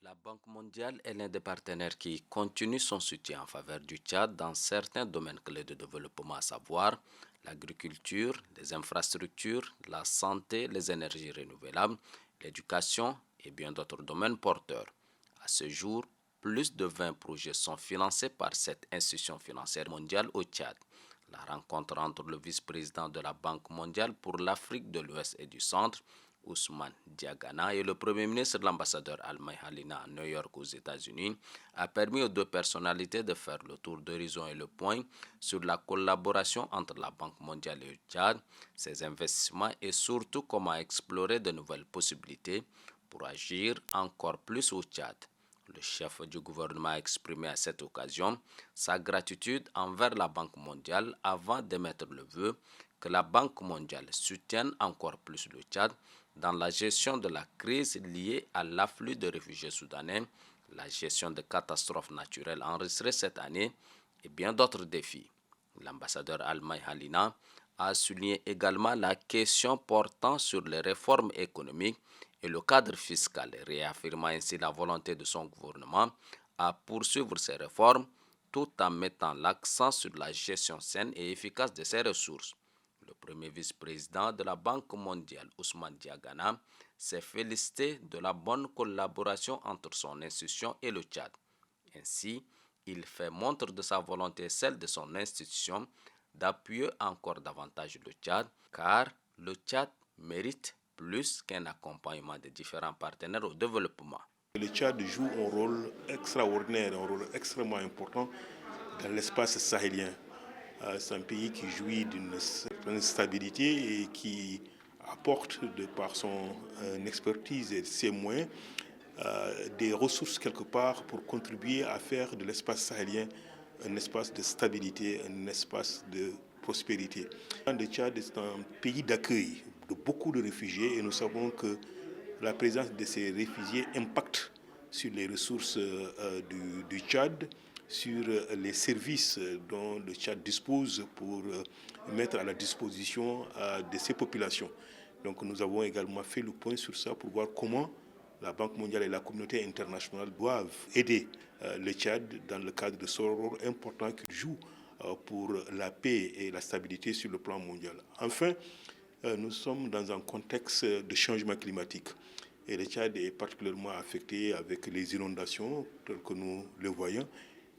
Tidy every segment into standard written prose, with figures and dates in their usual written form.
La Banque mondiale est l'un des partenaires qui continue son soutien en faveur du Tchad dans certains domaines clés de développement, à savoir l'agriculture, les infrastructures, la santé, les énergies renouvelables, l'éducation et bien d'autres domaines porteurs. À ce jour, plus de 20 projets sont financés par cette institution financière mondiale au Tchad. La rencontre entre le vice-président de la Banque mondiale pour l'Afrique de l'Ouest et du Centre, Ousmane Diagana, et le Premier ministre de l'ambassadeur Al-May Halina à New York aux États-Unis a permis aux deux personnalités de faire le tour d'horizon et le point sur la collaboration entre la Banque mondiale et le Tchad, ses investissements et surtout comment explorer de nouvelles possibilités pour agir encore plus au Tchad. Le chef du gouvernement a exprimé à cette occasion sa gratitude envers la Banque mondiale avant d'émettre le vœu que la Banque mondiale soutienne encore plus le Tchad dans la gestion de la crise liée à l'afflux de réfugiés soudanais, la gestion de catastrophes naturelles enregistrées cette année et bien d'autres défis. L'ambassadeur Al-May Halina a souligné également la question portant sur les réformes économiques et le cadre fiscal, réaffirmant ainsi la volonté de son gouvernement à poursuivre ces réformes tout en mettant l'accent sur la gestion saine et efficace de ses ressources. Le premier vice-président de la Banque mondiale, Ousmane Diagana, s'est félicité de la bonne collaboration entre son institution et le Tchad. Ainsi, il fait montre de sa volonté et celle de son institution d'appuyer encore davantage le Tchad, car le Tchad mérite plus qu'un accompagnement des différents partenaires au développement. Le Tchad joue un rôle extraordinaire, un rôle extrêmement important dans l'espace sahélien. C'est un pays qui jouit d'une certaine stabilité et qui apporte, de par son expertise et ses moyens, des ressources quelque part pour contribuer à faire de l'espace sahélien un espace de stabilité, un espace de prospérité. Le Tchad est un pays d'accueil de beaucoup de réfugiés et nous savons que la présence de ces réfugiés impacte sur les ressources du Tchad, sur les services dont le Tchad dispose pour mettre à la disposition de ces populations. Donc nous avons également fait le point sur ça pour voir comment la Banque mondiale et la communauté internationale doivent aider le Tchad dans le cadre de ce rôle important qu'il joue pour la paix et la stabilité sur le plan mondial. Enfin, nous sommes dans un contexte de changement climatique. Et le Tchad est particulièrement affecté avec les inondations, telles que nous le voyons.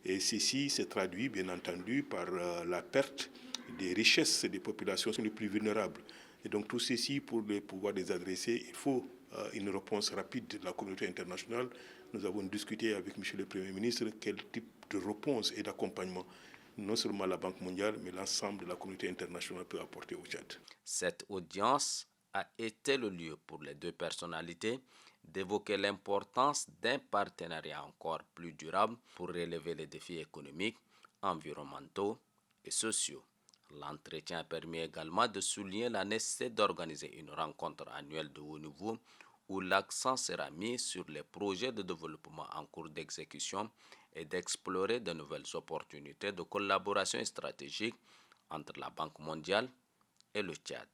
Et ceci se traduit, bien entendu, par la perte des richesses des populations les plus vulnérables. Et donc tout ceci, pour pouvoir les adresser, il faut une réponse rapide de la communauté internationale. Nous avons discuté avec M. le Premier ministre quel type de réponse et d'accompagnement non seulement la Banque mondiale, mais l'ensemble de la communauté internationale peut apporter au Tchad. Cette audience a été le lieu pour les deux personnalités d'évoquer l'importance d'un partenariat encore plus durable pour relever les défis économiques, environnementaux et sociaux. L'entretien a permis également de souligner la nécessité d'organiser une rencontre annuelle de haut niveau où l'accent sera mis sur les projets de développement en cours d'exécution et d'explorer de nouvelles opportunités de collaboration stratégique entre la Banque mondiale et le Tchad.